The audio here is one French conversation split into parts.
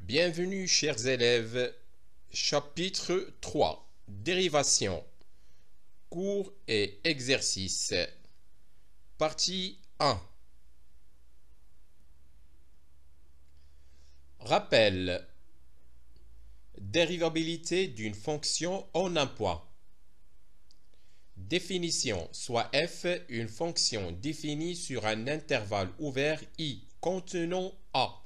Bienvenue chers élèves, chapitre 3, dérivation, cours et exercices, partie 1. Rappel, dérivabilité d'une fonction en un point. Définition, soit f une fonction définie sur un intervalle ouvert i contenant a.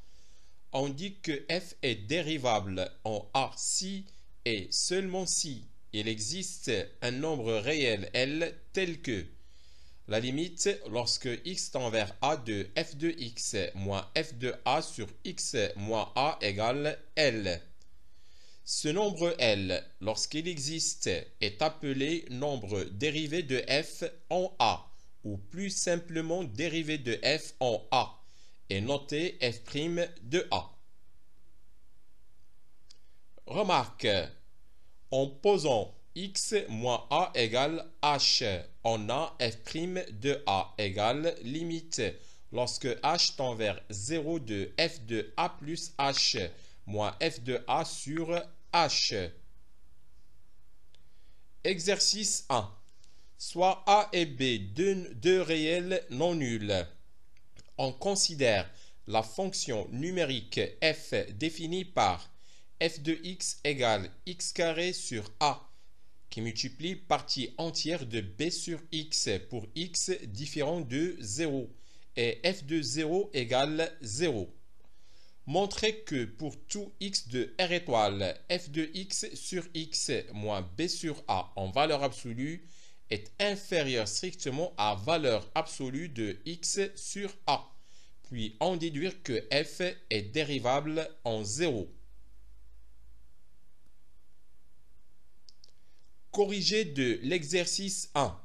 On dit que f est dérivable en a si et seulement si il existe un nombre réel L tel que la limite lorsque x tend vers a de f de x moins f de a sur x moins a égale L. Ce nombre L, lorsqu'il existe, est appelé nombre dérivé de f en a, ou plus simplement dérivé de f en a, et noté f' de a. Remarque, en posant x moins a égale h, on a f' de a égale limite lorsque h tend vers 0 de f de a plus h moins f de a sur h. Exercice 1. Soit a et b deux réels non nuls. On considère la fonction numérique f définie par f de x égale x carré sur a, qui multiplie partie entière de b sur x pour x différent de 0, et f de 0 égale 0. Montrez que pour tout x de R étoile, f de x sur x moins b sur a en valeur absolue est inférieur strictement à valeur absolue de x sur a. Puis en déduire que f est dérivable en 0. Corrigé de l'exercice 1.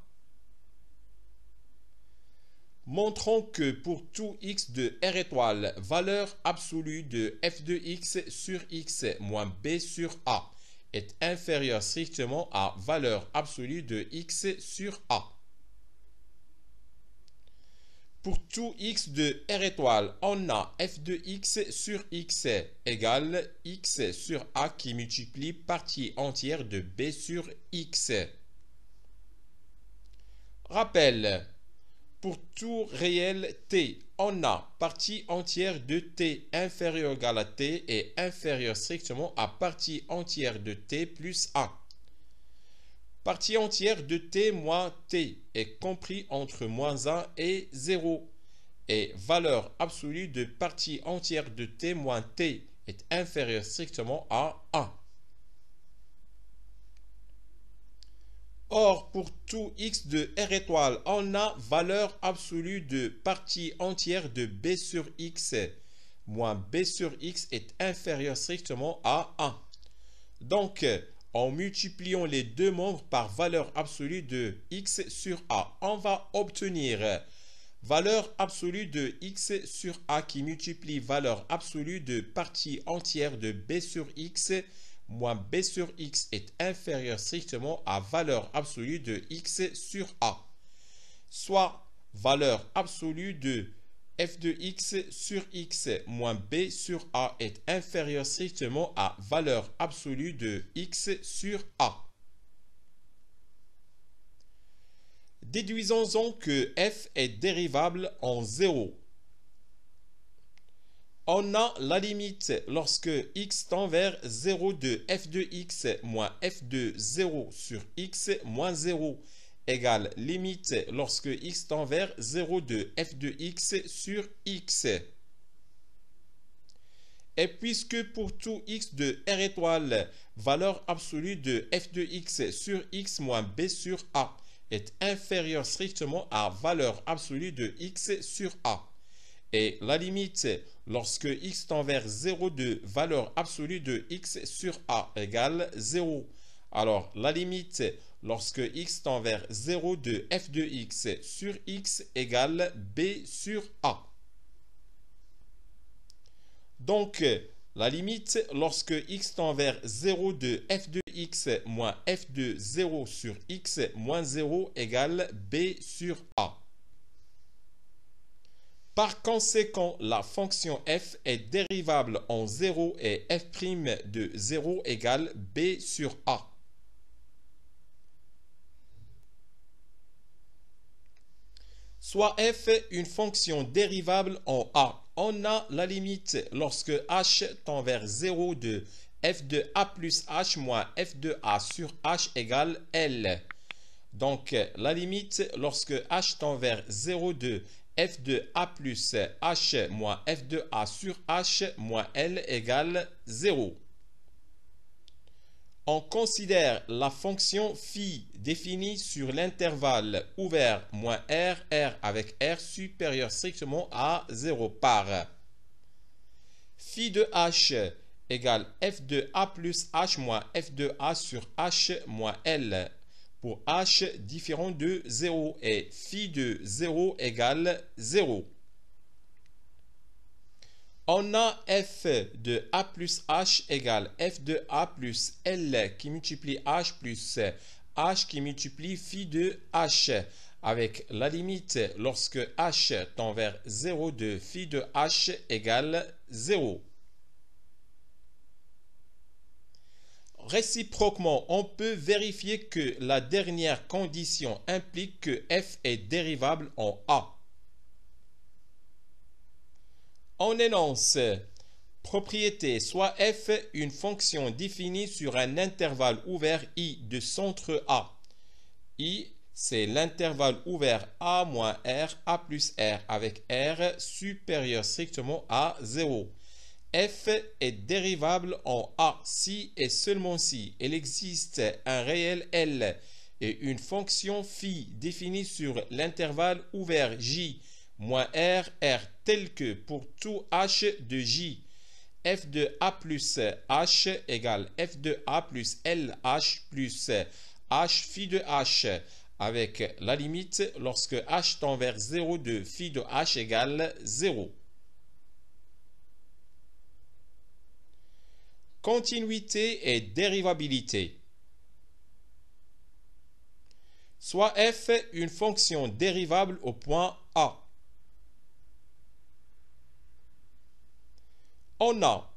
Montrons que pour tout x de R étoile, valeur absolue de f de x sur x moins b sur a est inférieure strictement à valeur absolue de x sur a. Pour tout x de R étoile, on a f de x sur x égale x sur a qui multiplie partie entière de b sur x. Rappel, pour tout réel t, on a partie entière de t inférieure ou égale à t et inférieure strictement à partie entière de t plus 1. Partie entière de t moins t est compris entre moins 1 et 0. Et valeur absolue de partie entière de t moins t est inférieure strictement à 1. Or, pour tout x de R étoile, on a valeur absolue de partie entière de b sur x moins b sur x est inférieur strictement à 1. Donc, en multipliant les deux membres par valeur absolue de x sur a, on va obtenir valeur absolue de x sur a qui multiplie valeur absolue de partie entière de b sur x moins b sur x est inférieur strictement à valeur absolue de x sur a. Soit valeur absolue de f de x sur x moins b sur a est inférieur strictement à valeur absolue de x sur a. Déduisons-en que f est dérivable en 0. On a la limite lorsque x tend vers 0 de f de x moins f de 0 sur x moins 0 égale limite lorsque x tend vers 0 de f de x sur x. Et puisque pour tout x de R étoile, valeur absolue de f de x sur x moins b sur a est inférieure strictement à valeur absolue de x sur a. Et la limite lorsque x tend vers 0 de valeur absolue de x sur a égale 0. Alors la limite lorsque x tend vers 0 de f de x sur x égale b sur a. Donc la limite lorsque x tend vers 0 de f de x moins f de 0 sur x moins 0 égale b sur a. Par conséquent, la fonction f est dérivable en 0 et f' de 0 égale b sur a. Soit f une fonction dérivable en a. On a la limite lorsque h tend vers 0 de f de a plus h moins f de a sur h égale L. Donc, la limite lorsque h tend vers 0 de f de a plus h moins f de a sur h moins L égale 0. On considère la fonction phi définie sur l'intervalle ouvert moins r avec r supérieur strictement à 0 par phi de h égale f de a plus h moins f de a sur h moins L pour h différent de 0 et phi de 0 égale 0. On a f de a plus h égale f de a plus L qui multiplie h plus h qui multiplie phi de h avec la limite lorsque h tend vers 0 de phi de h égale 0. Réciproquement, on peut vérifier que la dernière condition implique que f est dérivable en a. On énonce propriété soit f une fonction définie sur un intervalle ouvert i de centre a. I, c'est l'intervalle ouvert a moins r, a plus r avec r supérieur strictement à 0. F est dérivable en a si et seulement si il existe un réel L et une fonction phi définie sur l'intervalle ouvert j moins r tel que pour tout h de j, f de a plus h égale f de a plus lh plus h phi de h avec la limite lorsque h tend vers 0 de phi de h égale 0. Continuité et dérivabilité. Soit f une fonction dérivable au point A. On a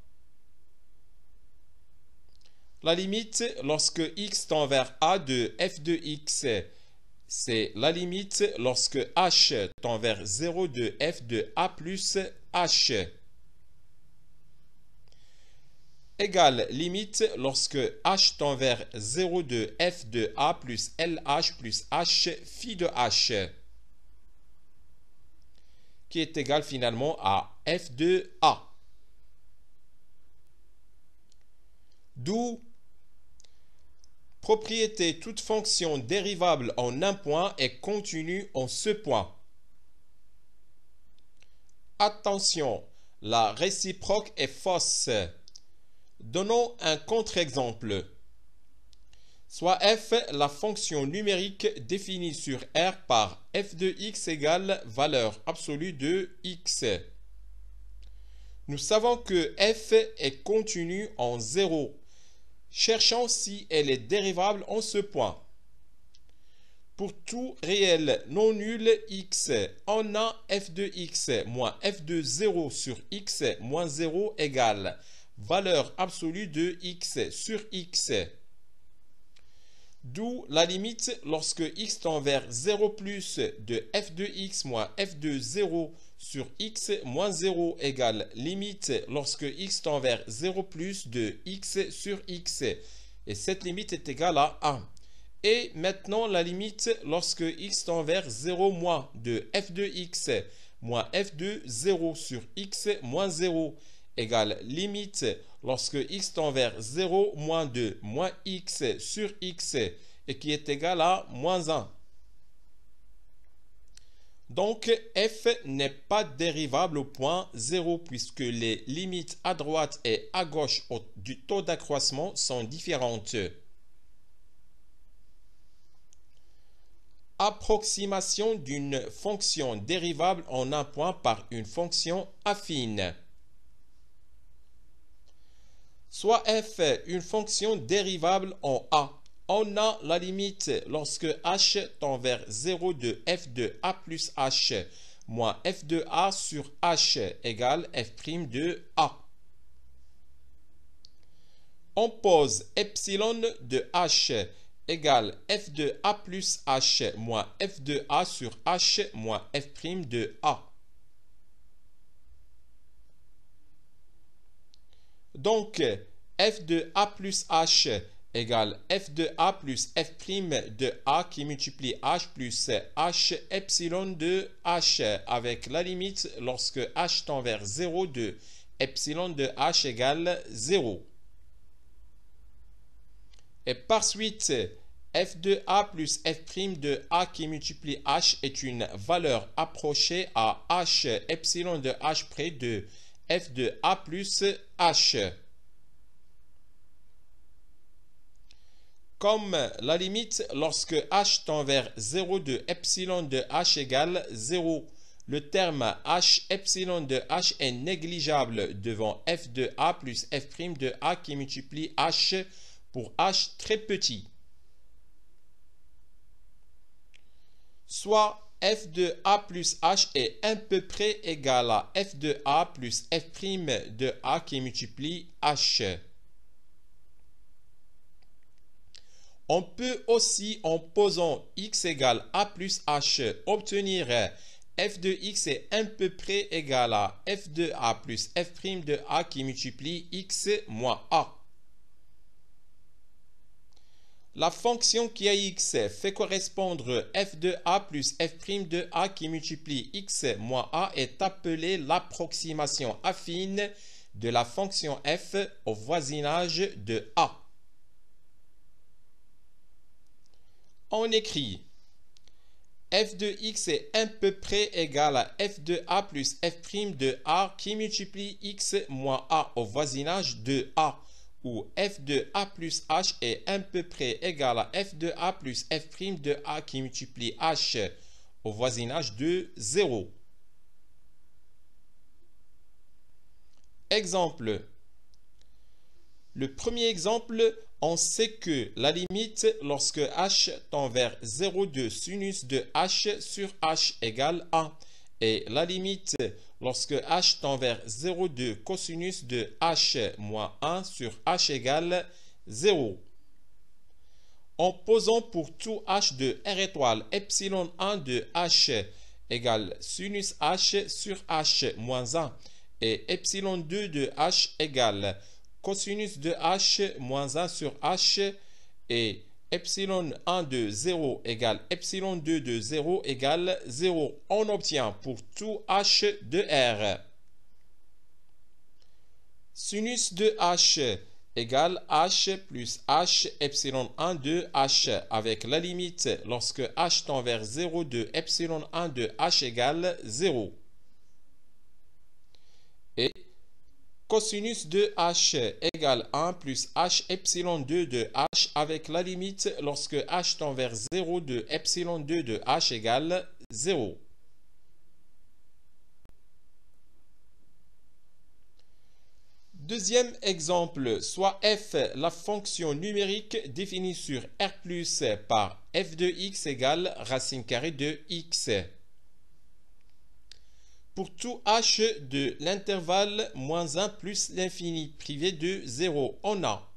la limite lorsque x tend vers a de f de x. C'est la limite lorsque h tend vers 0 de f de a plus h. Égale limite lorsque h tend vers 0 de f de a plus lh plus h phi de h qui est égal finalement à f de a. D'où propriété toute fonction dérivable en un point est continue en ce point. Attention, la réciproque est fausse. Donnons un contre-exemple. Soit f la fonction numérique définie sur R par f de x égale valeur absolue de x. Nous savons que f est continue en 0. Cherchons si elle est dérivable en ce point. Pour tout réel non nul x, on a f de x moins f de 0 sur x moins 0 égale valeur absolue de x sur x. D'où la limite lorsque x tend vers 0 plus de f de x moins f de 0 sur x moins 0 égale limite lorsque x tend vers 0 plus de x sur x. Et cette limite est égale à 1. Et maintenant la limite lorsque x tend vers 0 moins de f de x moins f de 0 sur x moins 0 égale limite lorsque x tend vers 0 moins de moins x sur x et qui est égal à moins 1. Donc f n'est pas dérivable au point 0 puisque les limites à droite et à gauche du taux d'accroissement sont différentes. Approximation d'une fonction dérivable en un point par une fonction affine. Soit f une fonction dérivable en a. On a la limite lorsque h tend vers 0 de f de a plus h moins f de a sur h égale f' de a. On pose epsilon de h égale f de a plus h moins f de a sur h moins f' de a. Donc, f de a plus h égale f de a plus f' de a qui multiplie h plus h epsilon de h avec la limite lorsque h tend vers 0 de epsilon de h égale 0. Et par suite, f de a plus f' de a qui multiplie h est une valeur approchée à h epsilon de h près de f de a plus h. Comme la limite lorsque h tend vers 0 de epsilon de h égale 0, le terme h epsilon de h est négligeable devant f de a plus f' de a qui multiplie h pour h très petit. Soit f de a plus h est à peu près égal à f de a plus f' de a qui multiplie h. On peut aussi, en posant x égale a plus h, obtenir f de x est à peu près égal à f de a plus f' de a qui multiplie x moins a. La fonction qui a x fait correspondre f de a plus f' de a qui multiplie x moins a est appelée l'approximation affine de la fonction f au voisinage de a. On écrit f de x est à peu près égal à f de a plus f' de a qui multiplie x moins a au voisinage de a, où f de a plus h est à peu près égal à f de a plus f' de a qui multiplie h au voisinage de 0. Exemple. Le premier exemple, on sait que la limite lorsque h tend vers 0 de sinus de h sur h égale 1 et la limite lorsque h tend vers 0 de cosinus de h moins 1 sur h égale 0. En posant pour tout h de r étoile epsilon 1 de h égale sinus h sur h moins 1 et epsilon 2 de h égale cosinus de h moins 1 sur h et epsilon 1 de 0 égale epsilon 2 de 0 égale 0. On obtient pour tout h de r sinus de h égale h plus h epsilon 1 de h avec la limite lorsque h tend vers 0 de epsilon 1 de h égale 0. Et cosinus de h égale 1 plus h epsilon 2 de h avec la limite lorsque h tend vers 0 de epsilon 2 de h égale 0. Deuxième exemple, soit f, la fonction numérique définie sur R plus par f de x égale racine carrée de x. Pour tout h de l'intervalle moins 1 plus l'infini privé de 0, on a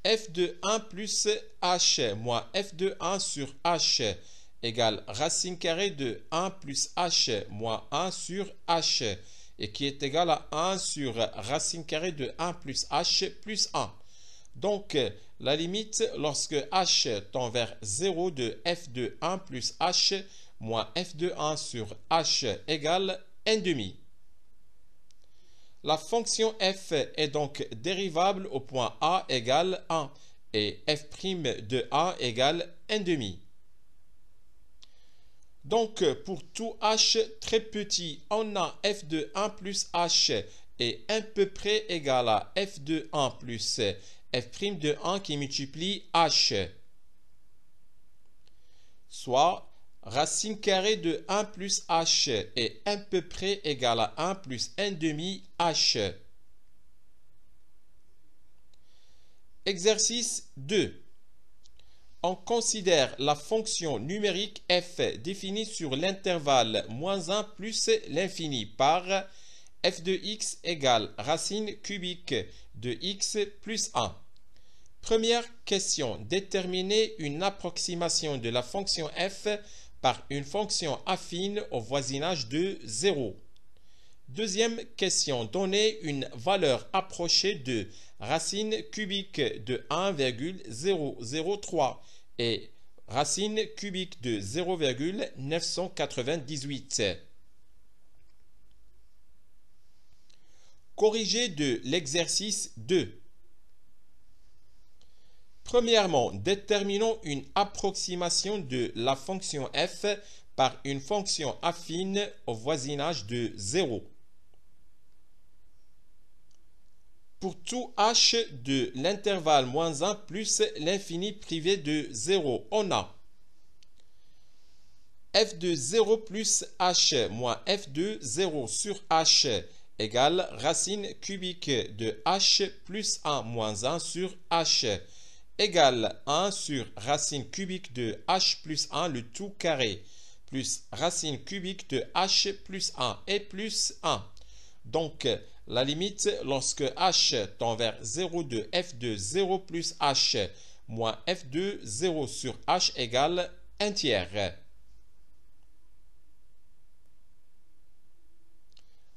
f de 1 plus h moins f de 1 sur h égale racine carrée de 1 plus h moins 1 sur h et qui est égal à 1 sur racine carrée de 1 plus h plus 1. Donc, la limite lorsque h tend vers 0 de f de 1 plus h moins f de 1 sur h égale 1/2. La fonction f est donc dérivable au point a égale 1 et f' de a égale 1/2. Donc, pour tout h très petit, on a f de 1 plus h est à peu près égal à f de 1 plus f' de 1 qui multiplie h. Soit racine carrée de 1 plus h est à peu près égal à 1 plus 1/2 h. Exercice 2. On considère la fonction numérique f définie sur l'intervalle -1 plus l'infini par f de x égale racine cubique de x plus 1. Première question, déterminer une approximation de la fonction f par une fonction affine au voisinage de 0. Deuxième question, donner une valeur approchée de racine cubique de 1,003 et racine cubique de 0,998. Corriger de l'exercice 2. Premièrement, déterminons une approximation de la fonction f par une fonction affine au voisinage de 0. Pour tout h de l'intervalle -1 plus l'infini privé de 0, on a f de 0 plus h moins f de 0 sur h égale racine cubique de h plus 1 moins 1 sur h égale 1 sur racine cubique de h plus 1 le tout carré plus racine cubique de h plus 1 et plus 1. Donc, la limite lorsque h tend vers 0 de f de 0 plus h moins f de 0 sur h égale 1 tiers.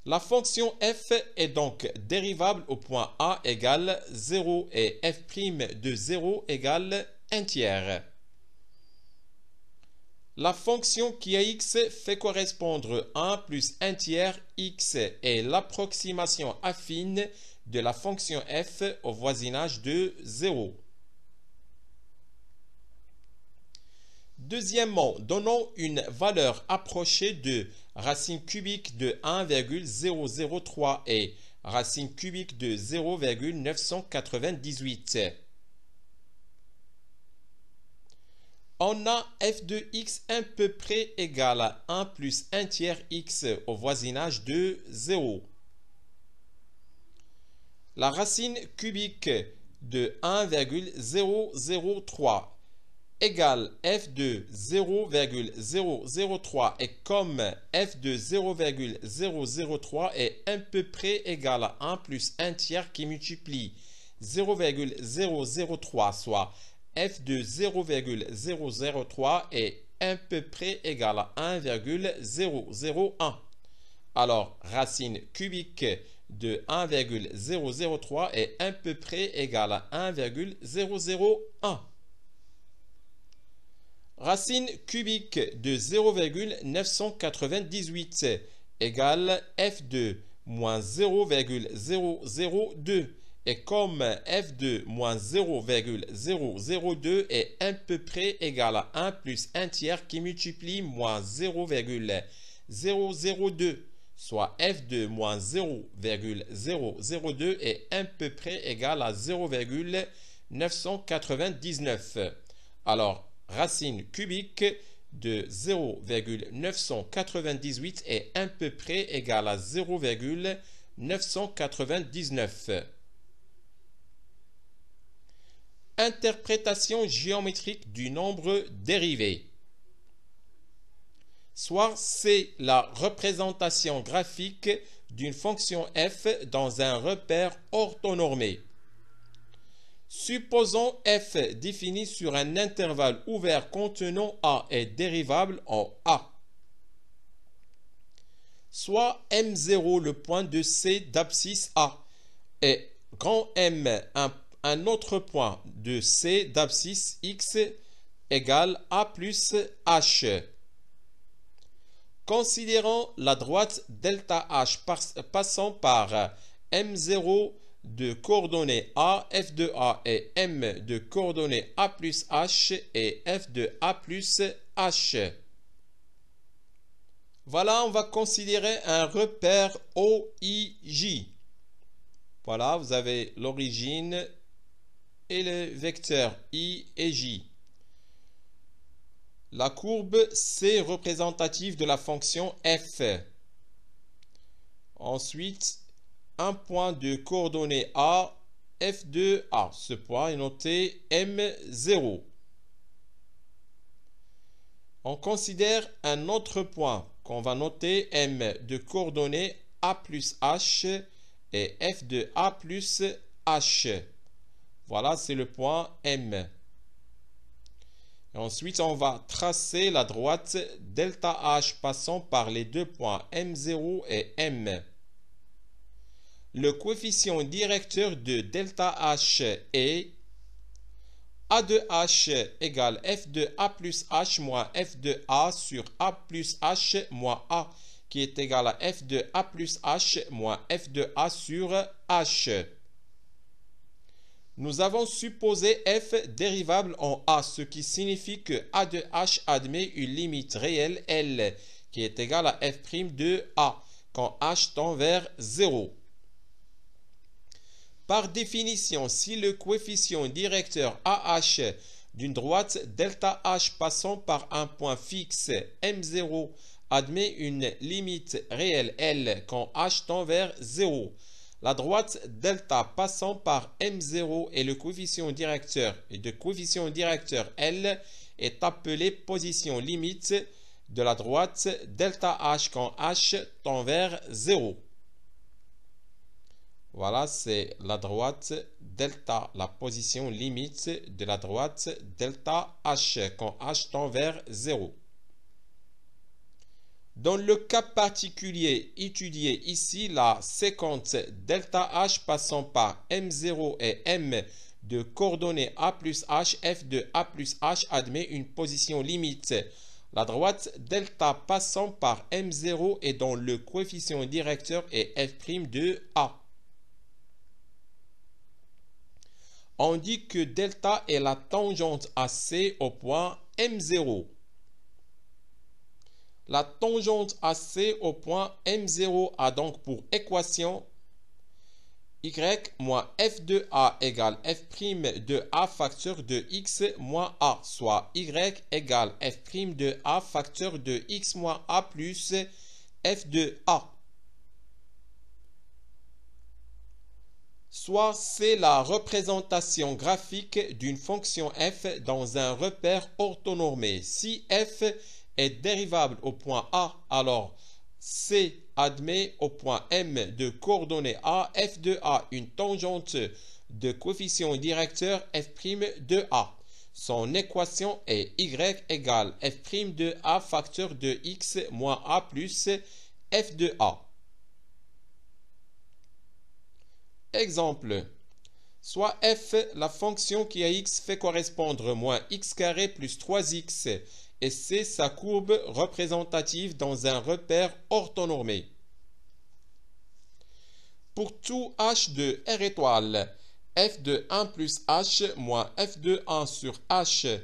La fonction f est donc dérivable au point A égale 0 et f' de 0 égale 1 tiers. La fonction qui à x fait correspondre 1 plus 1 tiers x est l'approximation affine de la fonction f au voisinage de 0. Deuxièmement, donnons une valeur approchée de racine cubique de 1,003 et racine cubique de 0,998. On a f de x à peu près égal à 1 plus 1 tiers x au voisinage de 0. La racine cubique de 1,003 égale f de 0,003 et comme f de 0,003 est à peu près égal à 1 plus 1 tiers qui multiplie 0,003 soit f de 0,003 est à peu près égal à 1,001. Alors, racine cubique de 1,003 est à peu près égal à 1,001. Racine cubique de 0,998 égale f de moins 0,002. Et comme f de moins 0,002 est à peu près égal à 1 plus 1 tiers qui multiplie moins 0,002, soit f de moins 0,002 est à peu près égal à 0,999. Alors, racine cubique de 0,998 est à peu près égal à 0,999. Interprétation géométrique du nombre dérivé. Soit c'est la représentation graphique d'une fonction f dans un repère orthonormé. Supposons f défini sur un intervalle ouvert contenant a est dérivable en a. Soit m0 le point de C d'abscisse a et grand M un autre point de C d'abscisse x égale a plus h. Considérons la droite delta h passant par m0 de coordonnées a, f de a et m de coordonnées a plus h et f de a plus h. Voilà, on va considérer un repère OIJ. Voilà, vous avez l'origine et le vecteur I et J. La courbe C représentative de la fonction f. Ensuite, un point de coordonnées A, f de A. Ce point est noté M0. On considère un autre point qu'on va noter M de coordonnées A plus H et F de A plus H. Voilà, c'est le point M. Et ensuite, on va tracer la droite delta H passant par les deux points M0 et M. Le coefficient directeur de delta H est A de H égale F de A plus H moins F de A sur A plus H moins A, qui est égal à F de A plus H moins F de A sur H. Nous avons supposé F dérivable en A, ce qui signifie que A de H admet une limite réelle L, qui est égale à F' de A, quand H tend vers 0. Par définition, si le coefficient directeur AH d'une droite delta H passant par un point fixe M0 admet une limite réelle L quand H tend vers 0, la droite delta passant par M0 et le coefficient directeur L est appelée position limite de la droite delta H quand H tend vers 0. Voilà, c'est la droite delta, la position limite de la droite delta H quand H tend vers 0. Dans le cas particulier étudié ici, la séquence delta H passant par M0 et M de coordonnées A plus H, F de A plus H admet une position limite. La droite delta passant par M0 est dont le coefficient directeur est F' de A. On dit que delta est la tangente AC au point M0. La tangente AC au point M0 a donc pour équation y moins f de A égale f' de A facteur de x moins A, soit y égale f' de A facteur de x moins A plus f de A. Soit c'est la représentation graphique d'une fonction f dans un repère orthonormé. Si f est dérivable au point A, alors C admet au point M de coordonnées A, f de A une tangente de coefficient directeur f' de A. Son équation est y égale f' de A facteur de x moins A plus f de A. Exemple, soit f, la fonction qui à x fait correspondre moins x carré plus 3x, et c'est sa courbe représentative dans un repère orthonormé. Pour tout h de R étoile, f de 1 plus h moins f de 1 sur h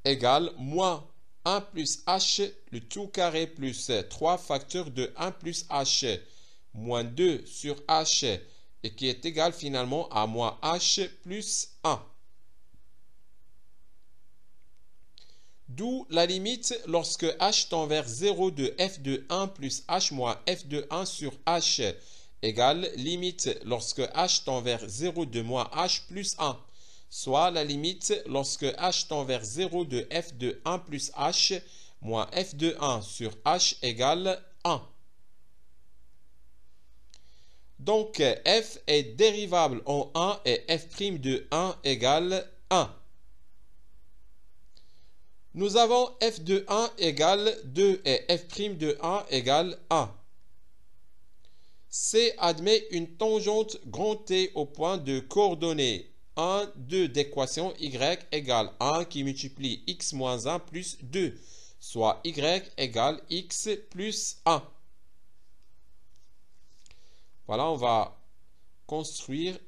égale moins 1 plus h, le tout carré plus 3 facteur de 1 plus h, moins 2 sur h, et qui est égal finalement à moins h plus 1. D'où la limite lorsque h tend vers 0 de f de 1 plus h moins f de 1 sur h égale limite lorsque h tend vers 0 de moins h plus 1, soit la limite lorsque h tend vers 0 de f de 1 plus h moins f de 1 sur h égale 1. Donc, f est dérivable en 1 et f' de 1 égale 1. Nous avons f de 1 égale 2 et f' de 1 égale 1. C admet une tangente grand T au point de coordonnées 1, 2 d'équation y égale 1 qui multiplie x moins 1 plus 2, soit y égale x plus 1. Voilà, on va construire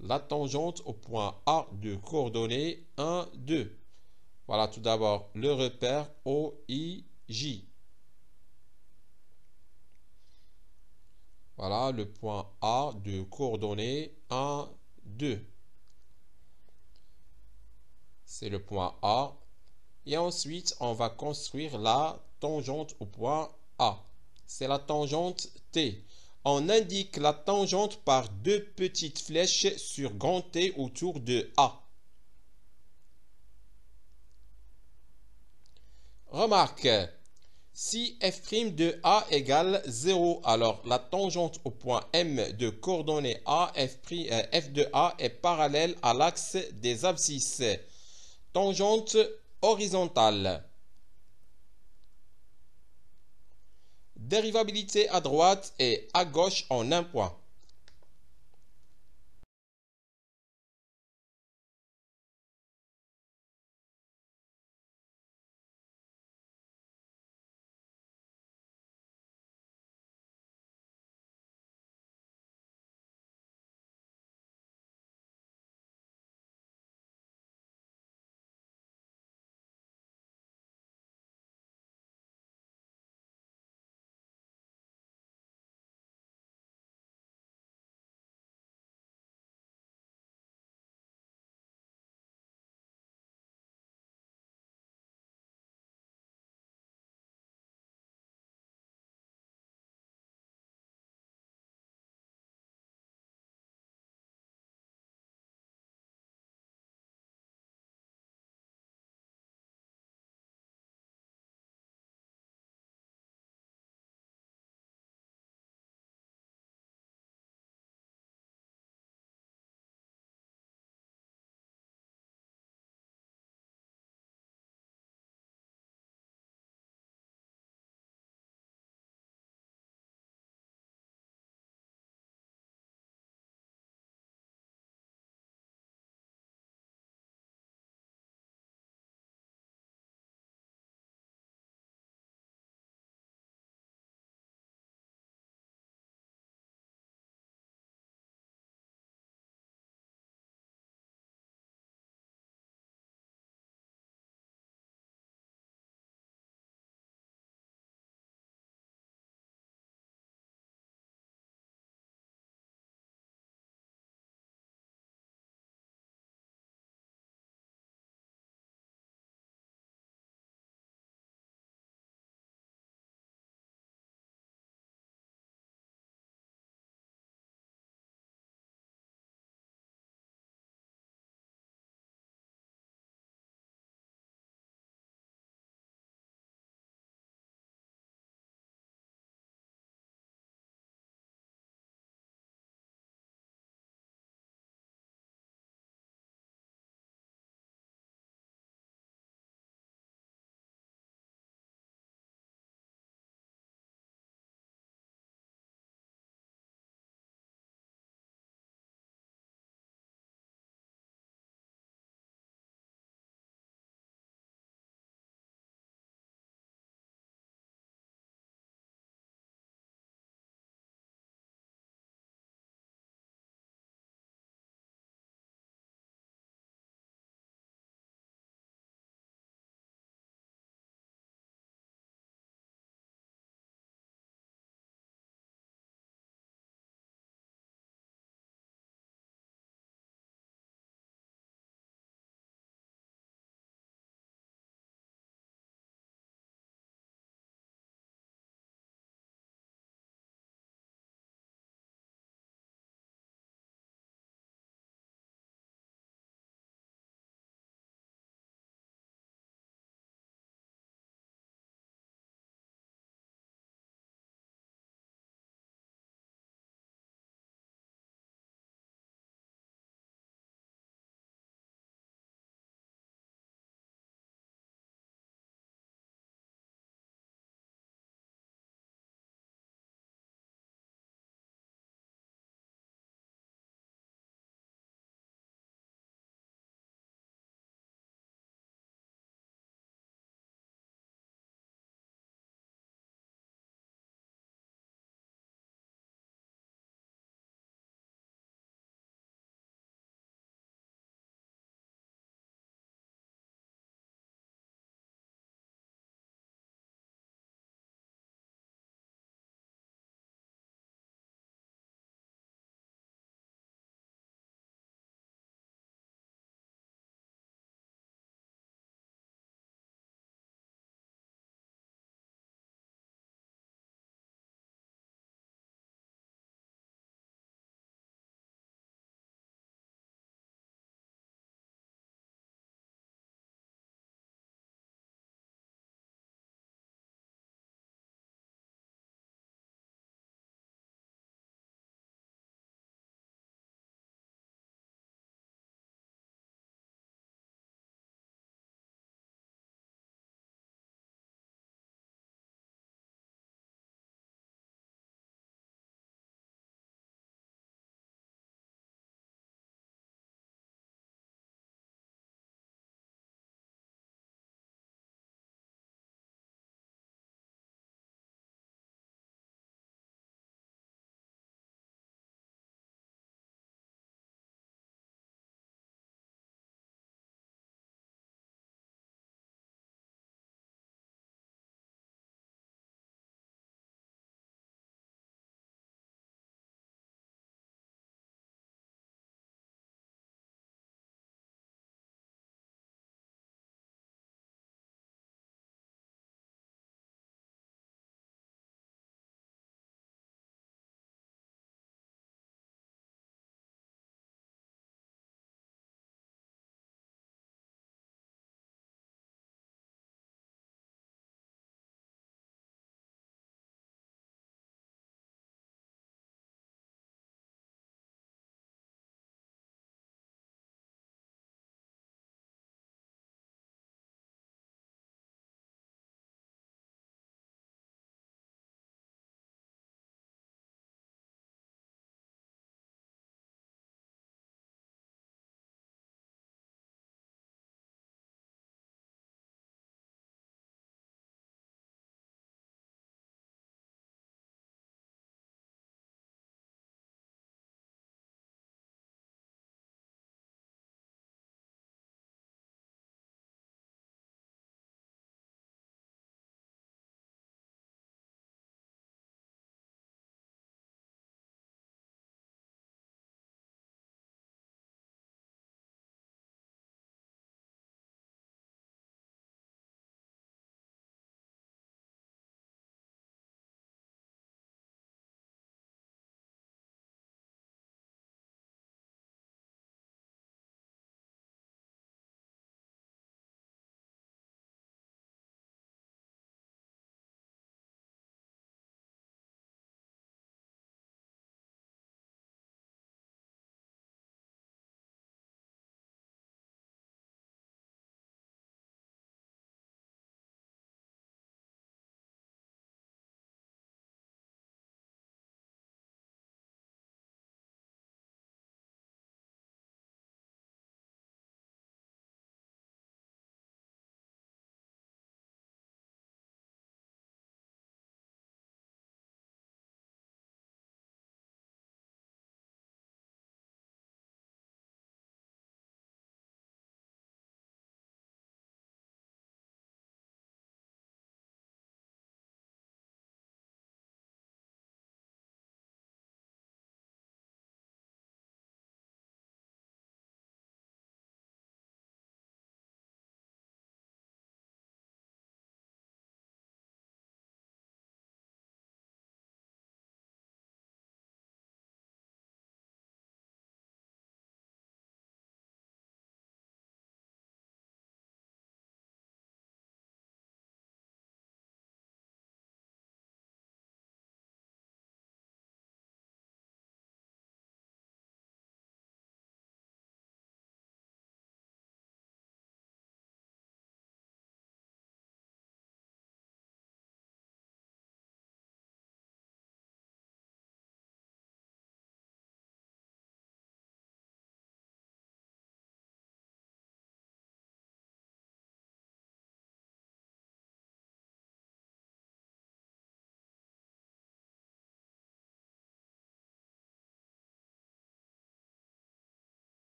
la tangente au point A de coordonnées 1, 2. Voilà tout d'abord le repère OIJ. Voilà le point A de coordonnées 1, 2. C'est le point A. Et ensuite, on va construire la tangente au point A. C'est la tangente T. On indique la tangente par deux petites flèches sur grand T autour de A. Remarque, si f' de A égale 0, alors la tangente au point M de coordonnées A, f de A est parallèle à l'axe des abscisses. Tangente horizontale. Dérivabilité à droite et à gauche en un point.